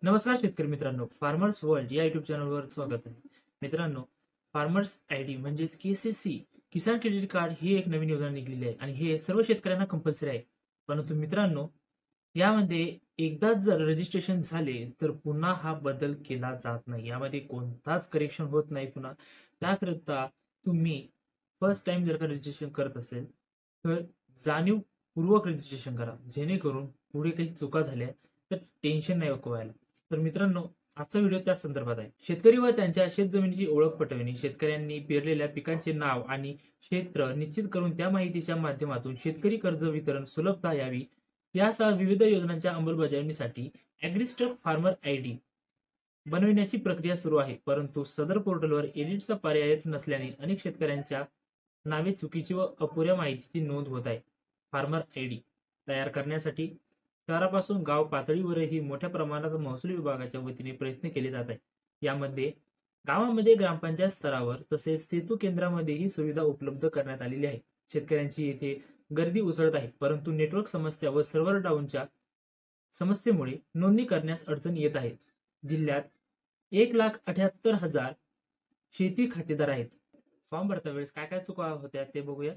नमस्कार शेतकरी मित्रांनो, फार्मर्स वर्ल्ड या युट्यूब चॅनलवर स्वागत आहे. मित्रांनो, फार्मर्स आयडी म्हणजेच केसीसी किसान क्रेडिट कार्ड ही एक नवीन योजना निघालेली आहे आणि हे सर्व शेतकऱ्यांना कंपल्सरी आहे. परंतु मित्रांनो, यामध्ये एकदा जर रजिस्ट्रेशन झाले तर पुन्हा हा बदल केला जात नाही. यामध्ये कोणताच करेक्शन होत नाही. पुन्हा त्याकरता तुम्ही फर्स्ट टाइम जर का रजिस्ट्रेशन करत असेल तर जाणीवपूर्वक रजिस्ट्रेशन करा, जेणेकरून पुढे काही चुका झाल्या तर टेन्शन नाही व्हायला. तर मित्रांनो, आजचा व्हिडिओ त्याच संदर्भात आहे. शेतकरी व त्यांच्या शेतजमिनीची ओळख पटविणे, शेतकऱ्यांनी पेरलेल्या पिकांचे नाव आणि क्षेत्र निश्चित करून त्या माहितीच्या माध्यमातून शेतकरी कर्ज वितरण सुलभता यावी यासह विविध योजनांच्या अंमलबजावणीसाठी ॲग्रीस्टॉक फार्मर आयडी बनविण्याची प्रक्रिया सुरू आहे. परंतु सदर पोर्टलवर एडिटचा पर्यायच नसल्याने अनेक शेतकऱ्यांच्या नावे चुकीची व अपुऱ्या माहितीची नोंद होत आहे. फार्मर आयडी तयार करण्यासाठी शहरापासून गाव पातळीवरही मोठ्या प्रमाणात महसूल विभागाच्या वतीने प्रयत्न केले जात आहे. यामध्ये गावामध्ये ग्रामपंचायत स्तरावर तसेच सेतू केंद्रामध्ये ही सुविधा उपलब्ध करण्यात आलेली आहे. शेतकऱ्यांची येथे गर्दी उसळत आहे, परंतु नेटवर्क समस्या व सर्व्हर डाऊनच्या समस्येमुळे नोंदणी करण्यास अडचण येत आहे. जिल्ह्यात 1,78,000 शेती खातेदार आहेत. फॉर्म भरता वेळेस काय काय चुका होत्या ते बघूया.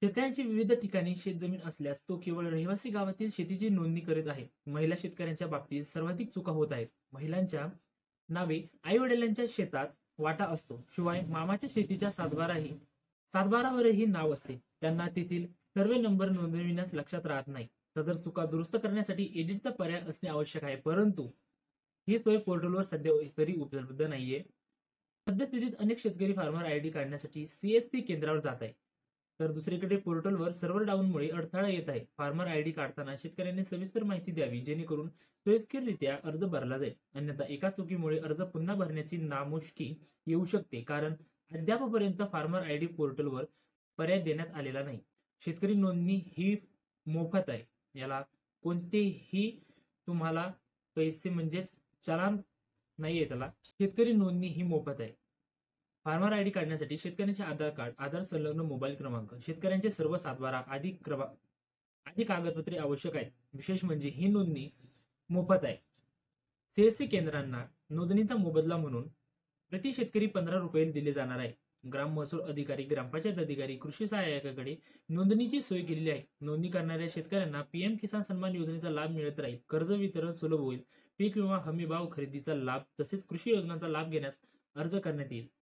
शेतकऱ्यांची विविध ठिकाणी शेतजमीन असल्यास तो केवळ रहिवासी गावातील शेतीची नोंदणी करीत आहे. महिला शेतकऱ्यांच्या बाबतीत सर्वाधिक चुका होत आहेत. महिलांच्या नावे आई वडिलांच्या शेतात वाटा असतो, शिवाय मामाच्या शेतीच्या सातबारावरही नाव असते. त्यांना तेथील सर्वे नंबर नोंदविण्यास लक्षात राहत नाही. सदर चुका दुरुस्त करण्यासाठी एडिटचा पर्याय असणे आवश्यक आहे, परंतु ही सोय पोर्टलवर सध्या तरी उपलब्ध नाहीये. सद्यस्थितीत अनेक शेतकरी फार्मर आयडी काढण्यासाठी सीएससी केंद्रावर जात आहे, तर दुसरीकडे पोर्टलवर सर्व्हर डाऊनमुळे अडथळा येत आहे. फार्मर आयडी काढताना शेतकऱ्यांनी सविस्तर माहिती द्यावी, जेणेकरून सोयीस्कररित्या अर्ज भरला जाईल. अन्यथा एका चुकीमुळे अर्ज पुन्हा भरण्याची नामुष्की येऊ शकते, कारण अद्यापपर्यंत फार्मर आयडी पोर्टलवर पर्याय देण्यात आलेला नाही. शेतकरी नोंदणी ही मोफत आहे. याला कोणतेही तुम्हाला पैसे म्हणजेच चलान नाहीये. त्याला शेतकरी नोंदणी ही मोफत आहे. फार्मर आयडी काढण्यासाठी शेतकऱ्यांचे आधार कार्ड, आधार संलग्न मोबाईल क्रमांक, शेतकऱ्यांचे सर्व सातबारा आदी कागदपत्रे आवश्यक आहेत. विशेष म्हणजे ही नोंदणी मोफत आहे. सीएससी केंद्रांना नोंदणीचा मोबदला म्हणून प्रति शेतकरी 15 रुपये दिले जाणार आहे. ग्राम महसूल अधिकारी, ग्रामपंचायत अधिकारी, कृषी सहाय्यकाकडे नोंदणीची सोय केलेली आहे. नोंदणी करणाऱ्या शेतकऱ्यांना पीएम किसान सन्मान योजनेचा लाभ मिळत राहील. कर्ज वितरण सुलभ होईल. पीक विमा हमी भाव खरेदीचा लाभ तसेच कृषी योजनांचा लाभ घेण्यास अर्ज करण्यात येईल.